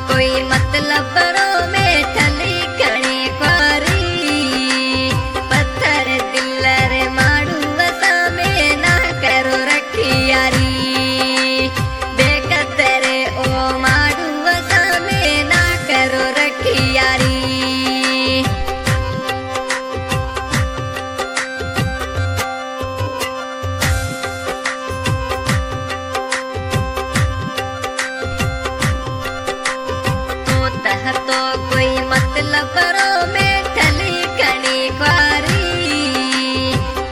कोई मतलब में ठली कणे क्वारी पत्थर दिल्लर ಮಾಡುವ ಸಮೆ ನಾ ಕರು ರಖಿಯಾರಿ ಬೇಕತ್ತರೆ ಓ ಮಾಡುವ ಸಮೆ ನಾ ಕರು ರಖಿಯಾರಿ तो कोई मतलब में ठली कणी क्वारी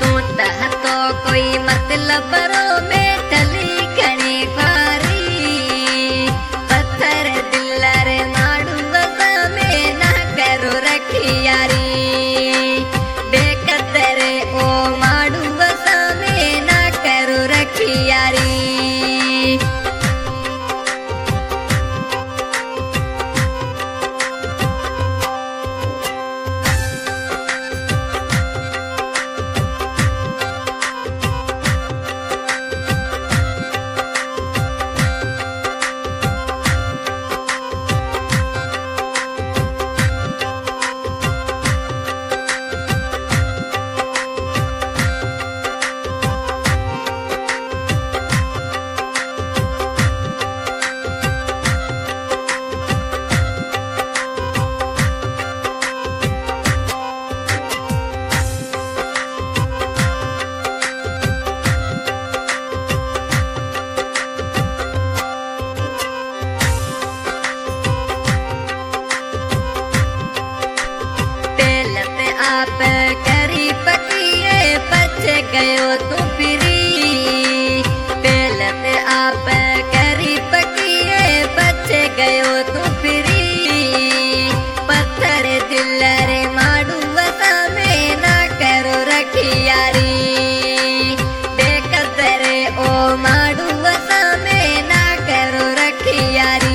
तू तो कोई मतलब में ठली कणी क्वारी पत्थर दिल्लर ಮಾಡುವ ಸಮೆ ನಾ ಕರು ರಖಿಯಾರಿ ಬೇಕತ್ತರೆ ಓ ಮಾಡುವ ಸಮೆ ನಾ ಕರು ರಖಿಯಾರಿ आप करी पकिए बच गयो तू फिरी पहले आप करी पकिए बच गयो तू फिरी पत्थर दिल्लर ಮಾಡುವ ಸಮೆ ನಾ ಕರು ರಖಿಯಾರಿ ಬೇಕತ್ತರೆ ಓ ಮಾಡುವ ಸಮೆ ನಾ ಕರು ರಖಿಯಾರಿ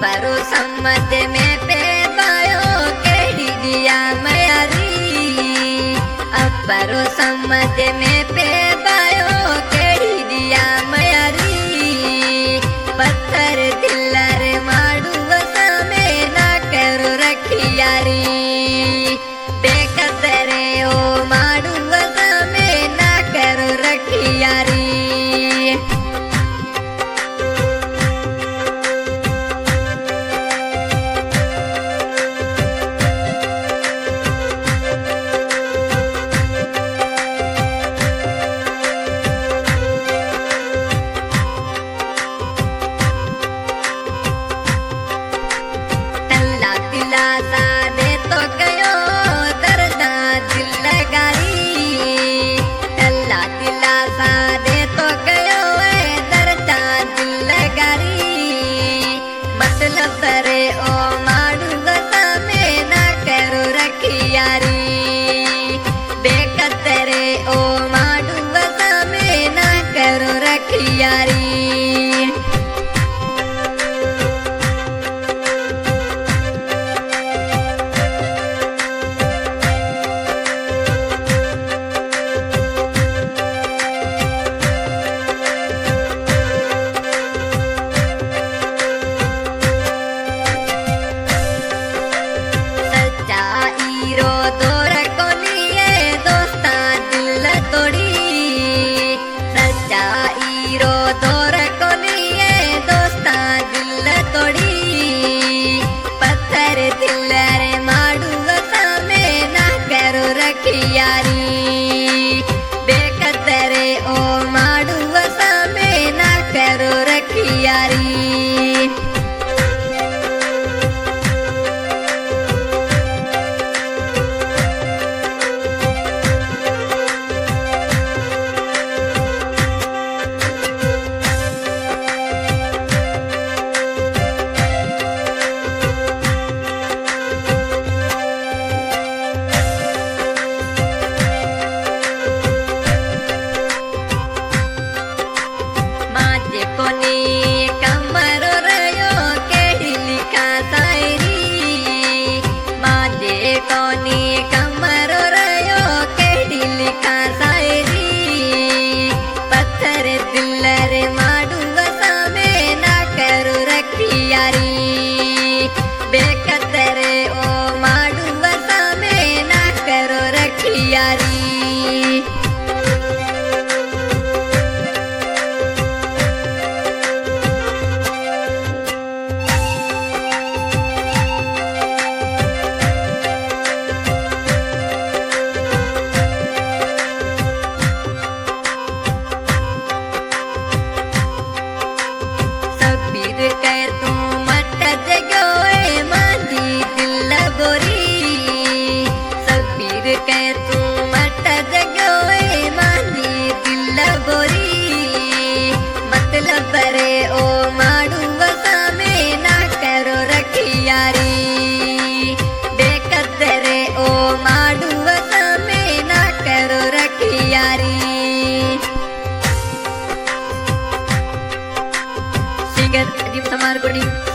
परो सम्मत में पेबायो केड़ी दिया मयारी परो सम्मत में पेबायो केड़ी दिया मयारी पत्थर दिल्लर ಮಾಡುವ ಸಮೆ ನಾ ಕರು ರಖಿಯಾರಿ ಬೇಕತ್ತರೆ ಓ ಮಾಡುವ ಸಮೆ ನಾ ಕರು ರಖಿಯಾರಿ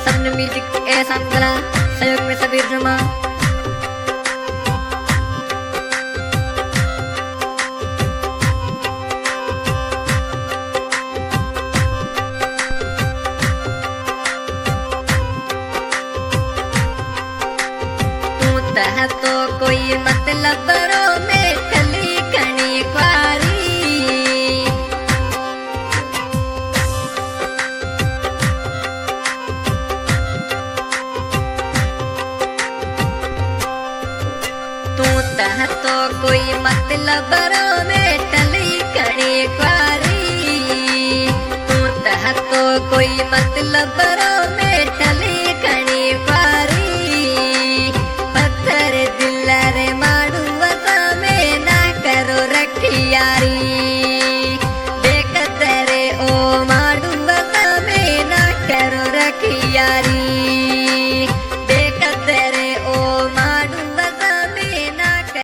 सबने म्यूजिक ए संगला सहयोग में सबीर जमा। तू तो कोई मतलब रो में कली कणी क्वारी तू तो कोई मतलब रो में कली कणी क्वारी तू तो कोई मतलब रो में कली कणी क्वारी दिल रे माड़ू में ना करो रखियारी